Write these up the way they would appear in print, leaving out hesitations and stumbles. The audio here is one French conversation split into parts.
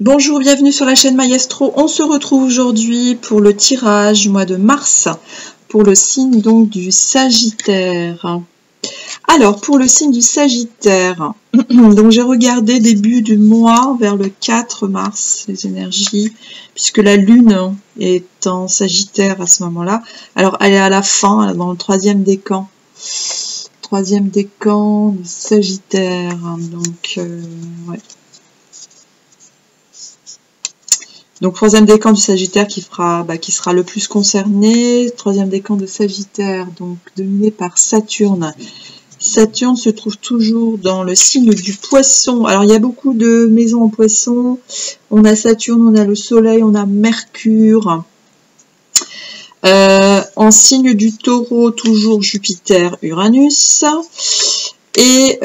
Bonjour, bienvenue sur la chaîne Maestro. On se retrouve aujourd'hui pour le tirage du mois de mars pour le signe donc du Sagittaire. Alors pour le signe du Sagittaire, donc j'ai regardé début du mois vers le 4 mars les énergies puisque la lune est en Sagittaire à ce moment-là. Alors elle est à la fin, dans le troisième décan. Troisième décan du Sagittaire. Donc ouais. Donc, troisième décan du Sagittaire qui sera le plus concerné. Troisième décan de Sagittaire, donc dominé par Saturne. Saturne se trouve toujours dans le signe du Poisson. Alors, il y a beaucoup de maisons en Poisson. On a Saturne, on a le Soleil, on a Mercure. En signe du Taureau, toujours Jupiter, Uranus. Et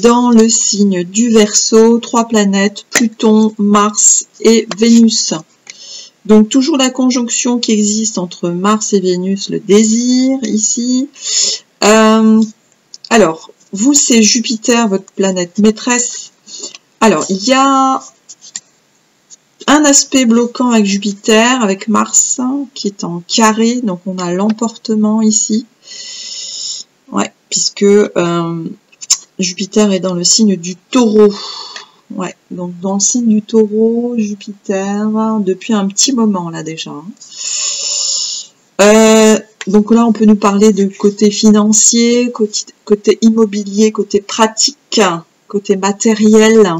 dans le signe du Verseau, 3 planètes, Pluton, Mars et Vénus. Donc toujours la conjonction qui existe entre Mars et Vénus, le désir ici. Alors, vous c'est Jupiter, votre planète maîtresse. Alors, il y a un aspect bloquant avec Jupiter, avec Mars, qui est en carré. Donc on a l'emportement ici. Ouais, puisque... Jupiter est dans le signe du Taureau. Ouais, donc dans le signe du Taureau, Jupiter, depuis un petit moment là déjà. Donc là, on peut nous parler de côté financier, côté immobilier, côté pratique, côté matériel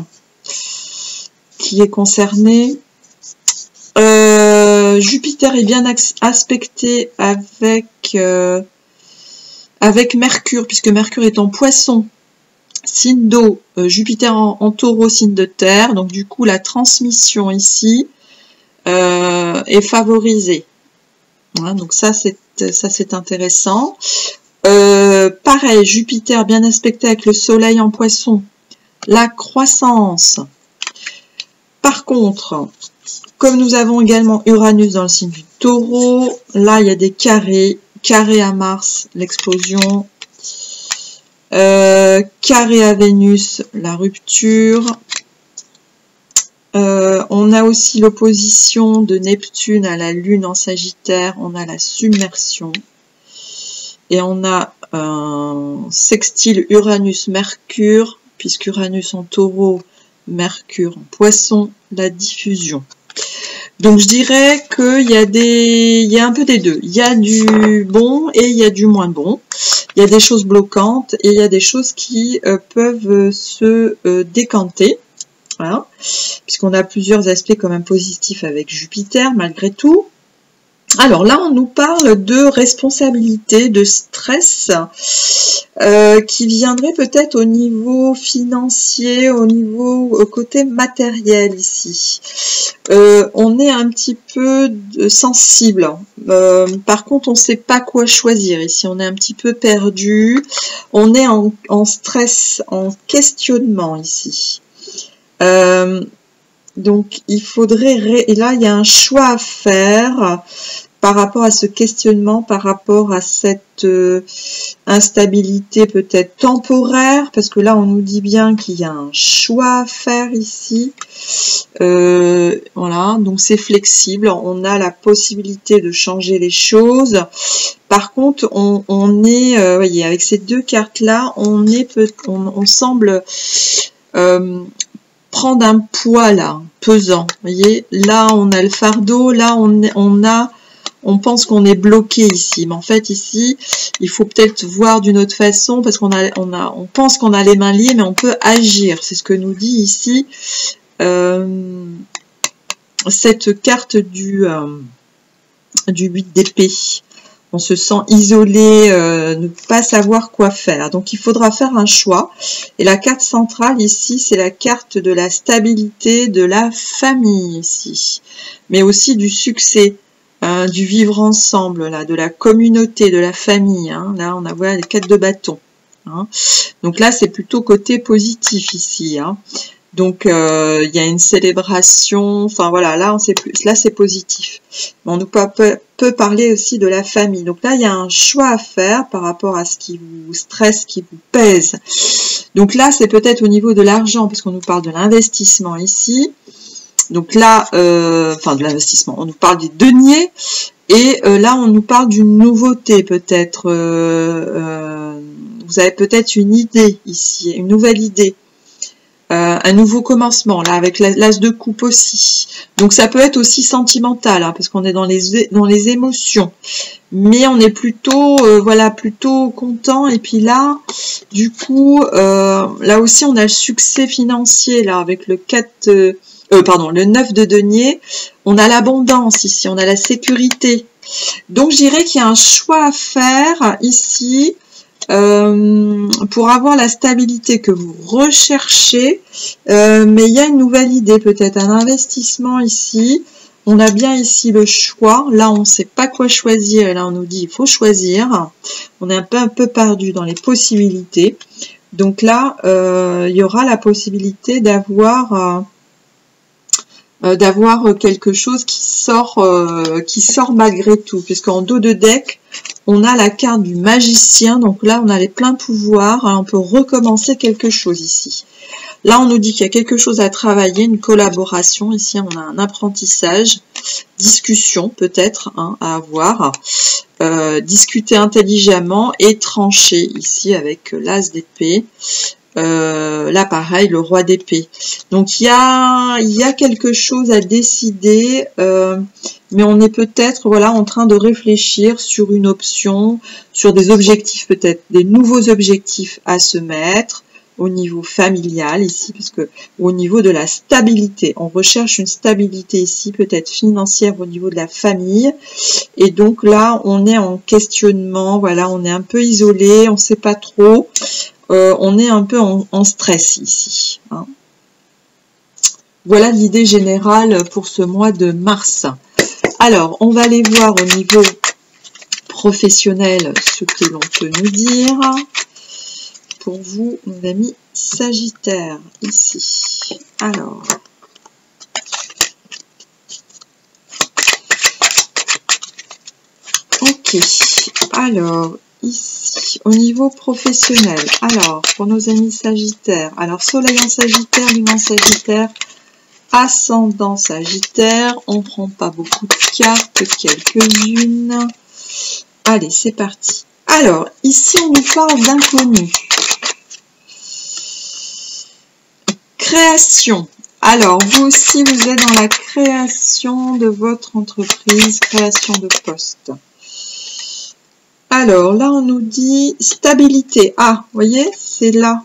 qui est concerné. Jupiter est bien aspecté avec Mercure, puisque Mercure est en Poisson. Signe d'eau, Jupiter en Taureau, signe de terre, donc du coup la transmission ici est favorisée. Voilà, donc ça c'est intéressant. Pareil, Jupiter bien aspecté avec le Soleil en Poisson, la croissance. Par contre, comme nous avons également Uranus dans le signe du Taureau, là il y a des carrés à Mars, l'explosion. Carré à Vénus, la rupture. On a aussi l'opposition de Neptune à la Lune en Sagittaire. On a la submersion. Et on a un sextile Uranus-Mercure, puisqu'Uranus en Taureau, Mercure en Poisson, la diffusion. Donc je dirais qu'il y a un peu des deux. Il y a du bon et il y a du moins bon. Il y a des choses bloquantes et il y a des choses qui peuvent se décanter. Voilà. Puisqu'on a plusieurs aspects quand même positifs avec Jupiter malgré tout. Alors là, on nous parle de responsabilité, de stress qui viendrait peut-être au niveau financier, au côté matériel ici. On est un petit peu sensible. Par contre, on ne sait pas quoi choisir ici. On est un petit peu perdu. On est en stress, en questionnement ici. Donc, il faudrait... Et là, il y a un choix à faire par rapport à ce questionnement, par rapport à cette instabilité peut-être temporaire, parce que là, on nous dit bien qu'il y a un choix à faire ici. Voilà, donc c'est flexible, on a la possibilité de changer les choses. Par contre, on est, voyez, avec ces deux cartes-là, on semble... prendre un poids là, pesant. Vous voyez, là on a le fardeau, là on pense qu'on est bloqué ici. Mais en fait ici, il faut peut-être voir d'une autre façon parce qu'on on pense qu'on a les mains liées, mais on peut agir. C'est ce que nous dit ici cette carte du 8 d'épée. On se sent isolé, ne pas savoir quoi faire. Donc, il faudra faire un choix. Et la carte centrale, ici, c'est la carte de la stabilité de la famille, ici. Mais aussi du succès, du vivre ensemble, là, de la communauté, de la famille. Hein. Là, on a voilà, les 4 de bâton. Hein. Donc là, c'est plutôt côté positif, ici. Hein. Donc, il y a une célébration, enfin voilà, là, on sait plus, là, c'est positif. On nous peut parler aussi de la famille. Donc là, il y a un choix à faire par rapport à ce qui vous stresse, qui vous pèse. Donc là, c'est peut-être au niveau de l'argent, parce qu'on nous parle de l'investissement ici. Donc là, enfin de l'investissement, on nous parle des deniers. Et là, on nous parle d'une nouveauté peut-être. Vous avez peut-être une idée ici, une nouvelle idée. Un nouveau commencement, là, avec l'as de coupe aussi. Donc ça peut être aussi sentimental, hein, parce qu'on est dans les émotions. Mais on est plutôt, voilà, plutôt content. Et puis là, du coup, là aussi, on a le succès financier, là, avec le 4... le 9 de denier, on a l'abondance ici, on a la sécurité. Donc, je dirais qu'il y a un choix à faire ici pour avoir la stabilité que vous recherchez. Mais il y a une nouvelle idée, peut-être un investissement ici. On a bien ici le choix. Là, on ne sait pas quoi choisir. Et là, on nous dit il faut choisir. On est un peu perdu dans les possibilités. Donc là, il y aura la possibilité d'avoir quelque chose qui sort malgré tout, puisqu'en dos de deck on a la carte du magicien, donc là on a les pleins pouvoirs, hein, on peut recommencer quelque chose ici. Là on nous dit qu'il y a quelque chose à travailler, une collaboration, ici on a un apprentissage, discussion peut-être hein, à avoir, discuter intelligemment et trancher ici avec l'as d'épée. Là pareil, le roi d'épée. Donc il y a quelque chose à décider, mais on est peut-être voilà en train de réfléchir sur une option, sur des objectifs peut-être, des nouveaux objectifs à se mettre au niveau familial ici, parce que au niveau de la stabilité, on recherche une stabilité ici, peut-être financière au niveau de la famille, et donc là on est en questionnement, voilà, on est un peu isolé, on ne sait pas trop. On est un peu en stress ici. Hein. Voilà l'idée générale pour ce mois de mars. Alors, on va aller voir au niveau professionnel ce que l'on peut nous dire. Pour vous, mes amis Sagittaire, ici. Alors, ok. Alors, ici, au niveau professionnel, alors, pour nos amis Sagittaire, alors Soleil en Sagittaire, Lune en Sagittaire, Ascendant Sagittaire, on ne prend pas beaucoup de cartes, quelques-unes. Allez, c'est parti. Alors, ici, on nous parle d'inconnu. Création. Alors, vous aussi, vous êtes dans la création de votre entreprise, création de poste. Alors, là, on nous dit stabilité. Ah, vous voyez, c'est là,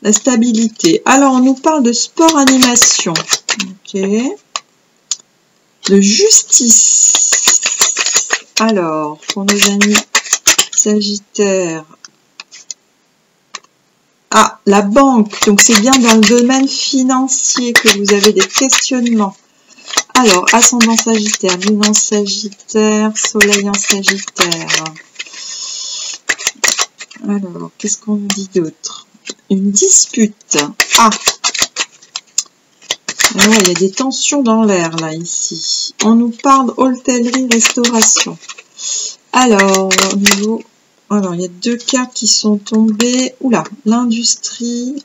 la stabilité. Alors, on nous parle de sport animation. Ok. De justice. Alors, pour nos amis Sagittaire. Ah, la banque. Donc, c'est bien dans le domaine financier que vous avez des questionnements. Alors, ascendant Sagittaire, Lune en Sagittaire, Soleil en Sagittaire. Alors, qu'est-ce qu'on nous dit d'autre? Une dispute. Ah, alors, il y a des tensions dans l'air, là, ici. On nous parle hôtellerie, restauration. Alors, au niveau... Alors, il y a deux cartes qui sont tombées. Oula, l'industrie,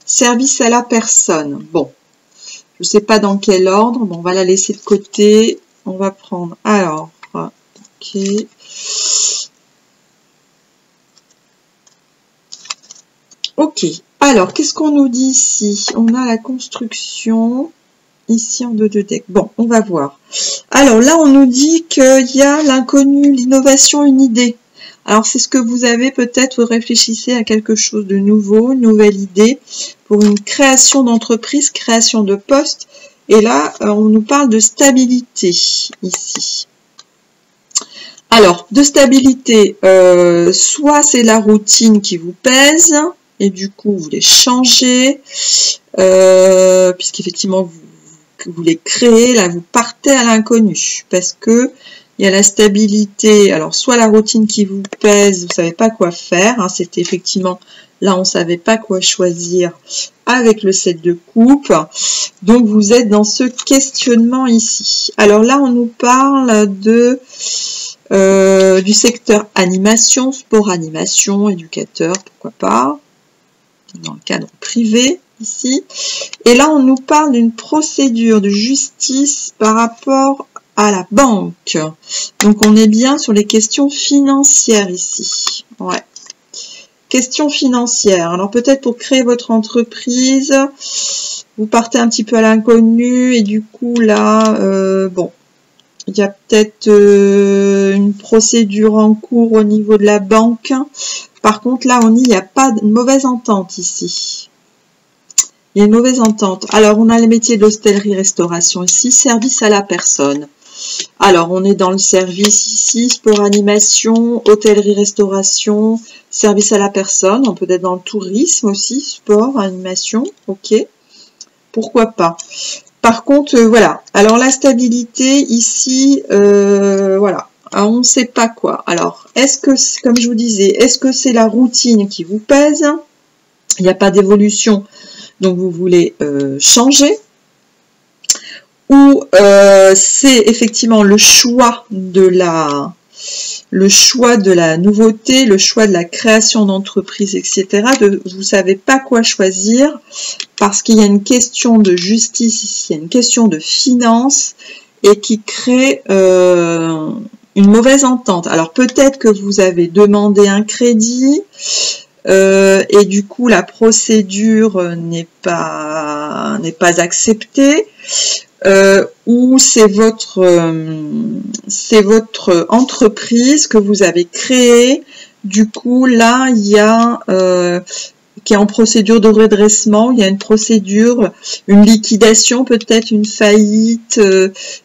service à la personne. Bon. Je ne sais pas dans quel ordre. Bon, on va la laisser de côté. On va prendre... Alors, ok. Ok. Alors, qu'est-ce qu'on nous dit ici? On a la construction. Ici, en dos de deck. Bon, on va voir. Alors, là, on nous dit qu'il y a l'inconnu, l'innovation, une idée. Alors, c'est ce que vous avez peut-être, réfléchissez à quelque chose de nouveau, une nouvelle idée pour une création d'entreprise, création de poste. Et là, on nous parle de stabilité ici. Alors, de stabilité, soit c'est la routine qui vous pèse et du coup, vous voulez changer, puisqu'effectivement, vous voulez créer, là, vous partez à l'inconnu parce que il y a la stabilité, alors soit la routine qui vous pèse, vous ne savez pas quoi faire, hein, c'était effectivement, là on ne savait pas quoi choisir avec le 7 de coupe, donc vous êtes dans ce questionnement ici. Alors là on nous parle de du secteur animation, sport animation, éducateur, pourquoi pas, dans le cadre privé. ici. Et là, on nous parle d'une procédure de justice par rapport à la banque. Donc, on est bien sur les questions financières ici. Ouais. Questions financières. Alors, peut-être pour créer votre entreprise, vous partez un petit peu à l'inconnu et du coup, là, bon, il y a peut-être une procédure en cours au niveau de la banque. Par contre, là, il n'y a pas de mauvaise entente ici. Il y a une mauvaise entente. Alors, on a les métiers de l'hôtellerie-restauration ici, service à la personne. Alors, on est dans le service ici, sport, animation, hôtellerie-restauration, service à la personne. On peut être dans le tourisme aussi, sport, animation, ok. Pourquoi pas. Par contre, voilà. Alors, la stabilité ici, voilà. Alors, on ne sait pas quoi. Alors, est-ce que, comme je vous disais, est-ce que c'est la routine qui vous pèse? Il n'y a pas d'évolution, donc vous voulez changer? Ou c'est effectivement le choix de la nouveauté, le choix de la création d'entreprise, etc. Vous ne savez pas quoi choisir parce qu'il y a une question de justice ici, il y a une question de finance et qui crée une mauvaise entente. Alors peut-être que vous avez demandé un crédit et du coup la procédure n'est pas acceptée. Ou c'est votre entreprise que vous avez créée. Du coup, là, il y a qui est en procédure de redressement. Il y a une procédure, une liquidation, peut-être une faillite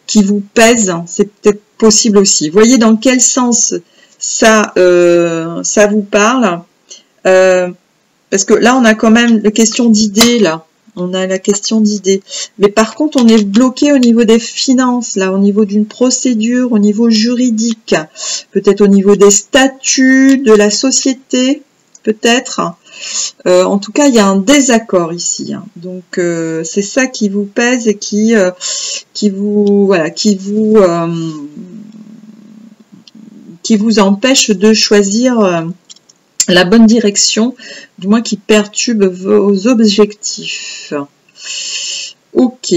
qui vous pèse. C'est peut-être possible aussi. Voyez dans quel sens ça vous parle. Parce que là, on a quand même la question d'idée là. On a la question d'idée. Mais par contre, on est bloqué au niveau des finances, là, au niveau d'une procédure, au niveau juridique, peut-être au niveau des statuts de la société, peut-être. En tout cas, il y a un désaccord ici. Hein. Donc, c'est ça qui vous pèse et qui vous empêche de choisir la bonne direction, du moins qui perturbe vos objectifs. Ok.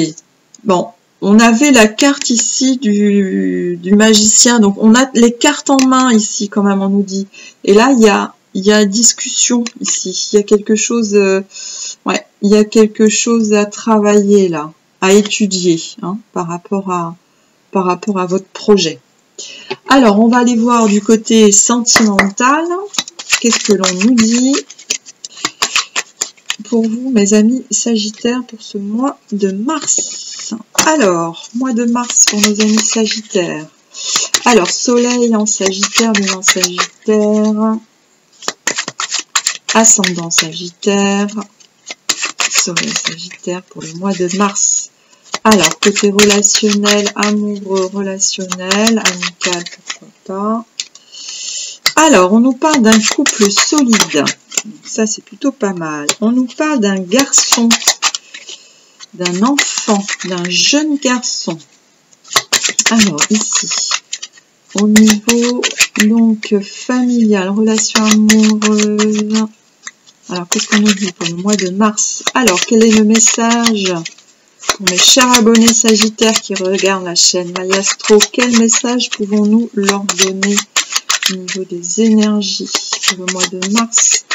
Bon, on avait la carte ici du magicien, donc on a les cartes en main ici quand même, on nous dit. Et là, il y a discussion ici. Il y a quelque chose, ouais, il y a quelque chose à travailler là, à étudier, hein, par rapport à votre projet. Alors, on va aller voir du côté sentimental. Qu'est-ce que l'on nous dit pour vous, mes amis Sagittaires, pour ce mois de mars? Alors, mois de mars pour nos amis Sagittaires. Alors, Soleil en Sagittaire, Lune en Sagittaire, Ascendant Sagittaire, Soleil Sagittaire pour le mois de mars. Alors, côté relationnel, amoureux, relationnel, amical, pourquoi pas. Alors, on nous parle d'un couple solide. Ça, c'est plutôt pas mal. On nous parle d'un garçon, d'un enfant, d'un jeune garçon. Alors, ici, au niveau, donc, familial, relation amoureuse. Alors, qu'est-ce qu'on nous dit pour le mois de mars? Alors, quel est le message pour mes chers abonnés Sagittaires qui regardent la chaîne Mayastro? Quel message pouvons-nous leur donner au niveau des énergies pour le mois de mars?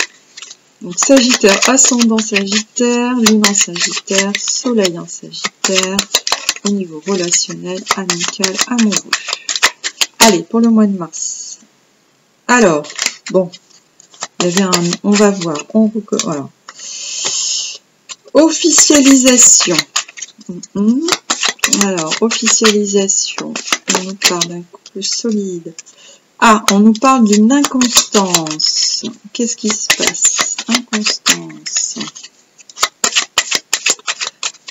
Donc Sagittaire, ascendant Sagittaire, Lune en Sagittaire, Soleil en Sagittaire, au niveau relationnel, amical, amoureux. Allez, pour le mois de mars. Alors, bon, il y avait on va voir, voilà. Officialisation. Alors, officialisation, on nous parle d'un couple solide. Ah, on nous parle d'une inconstance. Qu'est-ce qui se passe? Inconstance.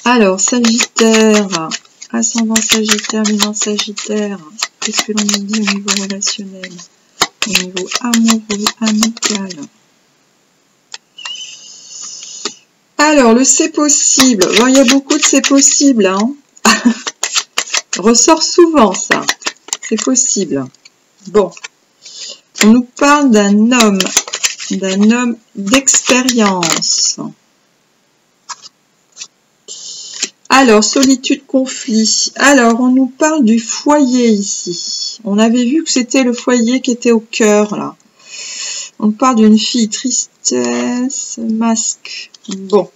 Alors, Sagittaire, ascendant Sagittaire, Lune en Sagittaire. Qu'est-ce que l'on nous dit au niveau relationnel? Au niveau amoureux, amical. Alors, le c'est possible. Bon, il y a beaucoup de c'est possible. Hein. Ressort souvent, ça. C'est possible. Bon, on nous parle d'un homme d'expérience. Alors, solitude, conflit. Alors, on nous parle du foyer ici. On avait vu que c'était le foyer qui était au cœur, là. On parle d'une fille, tristesse, masque. Bon.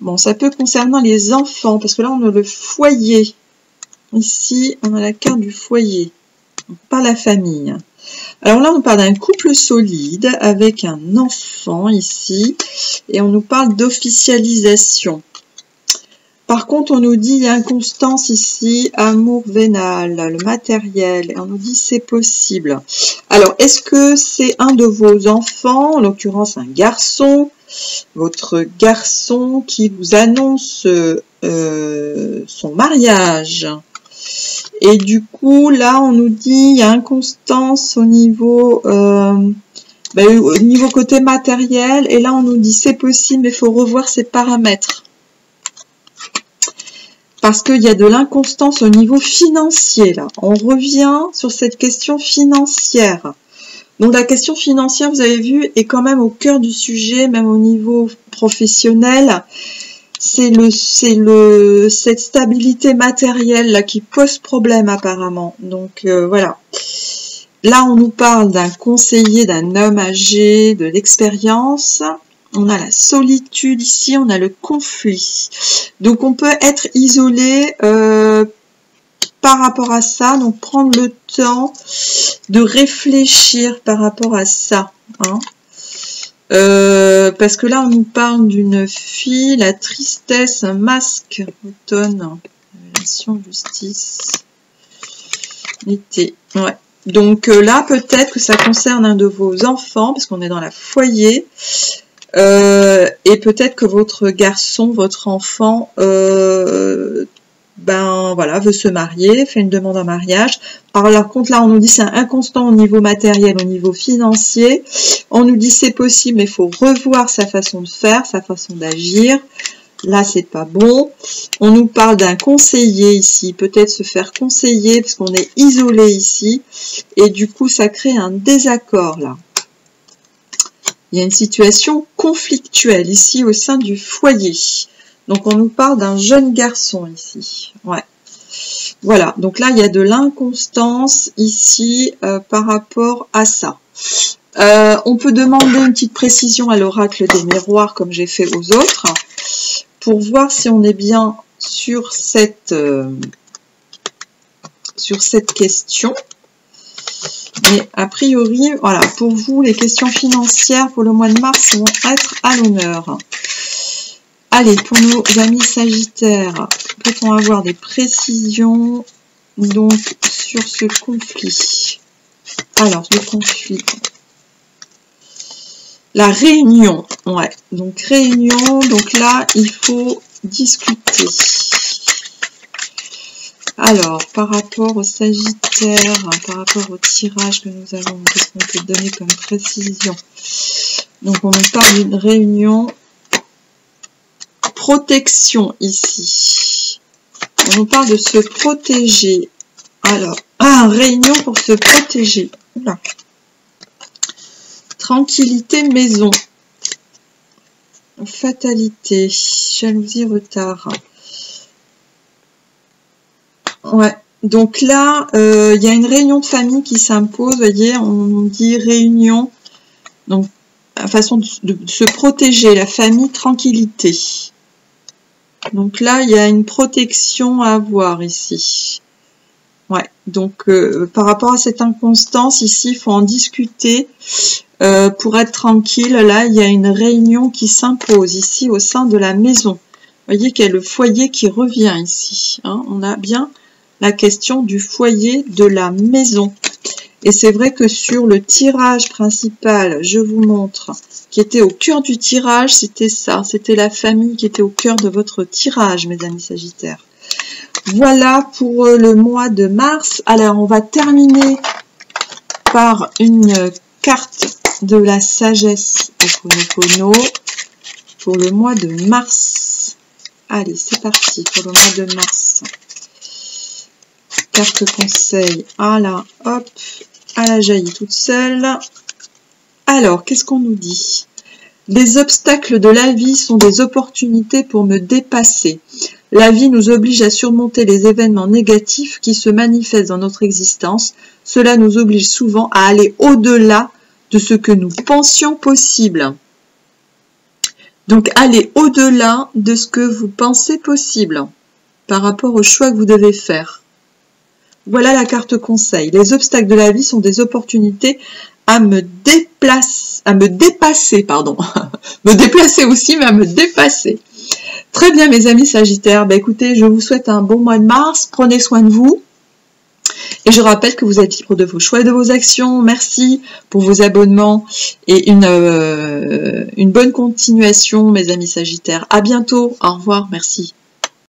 Bon, ça peut concerner les enfants, parce que là, on a le foyer. Ici, on a la carte du foyer, pas la famille. Alors là, on parle d'un couple solide avec un enfant ici, et on nous parle d'officialisation. Par contre, on nous dit inconstance ici, amour vénal, le matériel, et on nous dit c'est possible. Alors, est-ce que c'est un de vos enfants, en l'occurrence un garçon, votre garçon qui vous annonce son mariage? Et du coup, là, on nous dit il y a inconstance au niveau côté matériel. Et là, on nous dit c'est possible, mais il faut revoir ses paramètres. Parce qu'il y a de l'inconstance au niveau financier, là. On revient sur cette question financière. Donc, la question financière, vous avez vu, est quand même au cœur du sujet, même au niveau professionnel. C'est cette stabilité matérielle là qui pose problème apparemment. Donc voilà. Là, on nous parle d'un conseiller, d'un homme âgé, de l'expérience. On a la solitude ici, on a le conflit. Donc on peut être isolé par rapport à ça. Donc prendre le temps de réfléchir par rapport à ça. Hein. Parce que là, on nous parle d'une fille, la tristesse, un masque, automne, relation, justice, été. Ouais. Donc là, peut-être que ça concerne un de vos enfants, parce qu'on est dans la foyer, et peut-être que votre garçon, votre enfant, voilà, veut se marier, fait une demande en mariage. Alors contre là, on nous dit c'est inconstant au niveau matériel, au niveau financier. On nous dit c'est possible, mais il faut revoir sa façon de faire, sa façon d'agir. Là, c'est pas bon. On nous parle d'un conseiller ici, peut-être se faire conseiller parce qu'on est isolé ici. Et du coup, ça crée un désaccord là. Il y a une situation conflictuelle ici au sein du foyer. Donc, on nous parle d'un jeune garçon ici. Ouais. Voilà. Donc là, il y a de l'inconstance ici par rapport à ça. On peut demander une petite précision à l'oracle des miroirs, comme j'ai fait aux autres, pour voir si on est bien sur cette question. Mais a priori, voilà, pour vous, les questions financières pour le mois de mars vont être à l'honneur. Allez, pour nos amis sagittaires, peut-on avoir des précisions donc sur ce conflit? Alors, le conflit. La réunion, ouais. Donc, réunion, donc là, il faut discuter. Alors, par rapport au Sagittaire, par rapport au tirage que nous avons, qu'est-ce qu'on peut donner comme précision? Donc, on nous parle d'une réunion. Protection ici. On nous parle de se protéger. Alors, réunion pour se protéger. Là. Tranquillité maison. Fatalité. Jalousie, retard. Ouais. Donc là, il y a une réunion de famille qui s'impose. Vous voyez, on dit réunion. Donc, la façon de se protéger. La famille, tranquillité. Donc là, il y a une protection à avoir ici. Ouais, donc par rapport à cette inconstance, ici, il faut en discuter pour être tranquille. Là, il y a une réunion qui s'impose ici au sein de la maison. Vous voyez qu'il y a le foyer qui revient ici. Hein. On a bien la question du foyer de la maison. Et c'est vrai que sur le tirage principal, je vous montre, qui était au cœur du tirage, c'était ça. C'était la famille qui était au cœur de votre tirage, mes amis sagittaires. Voilà pour le mois de mars. Alors, on va terminer par une carte de la sagesse Ho'oponopono pour le mois de mars. Allez, c'est parti pour le mois de mars. Carte conseil. Ah là, hop. Elle a jailli toute seule. Alors, qu'est-ce qu'on nous dit? Les obstacles de la vie sont des opportunités pour me dépasser. La vie nous oblige à surmonter les événements négatifs qui se manifestent dans notre existence. Cela nous oblige souvent à aller au-delà de ce que nous pensions possible. Donc, allez au-delà de ce que vous pensez possible par rapport au choix que vous devez faire. Voilà la carte conseil. Les obstacles de la vie sont des opportunités à me dépasser, pardon. Me déplacer aussi, mais à me dépasser. Très bien, mes amis Sagittaires. Ben, écoutez, je vous souhaite un bon mois de mars. Prenez soin de vous. Et je rappelle que vous êtes libre de vos choix et de vos actions. Merci pour vos abonnements et une bonne continuation, mes amis Sagittaires. À bientôt. Au revoir. Merci.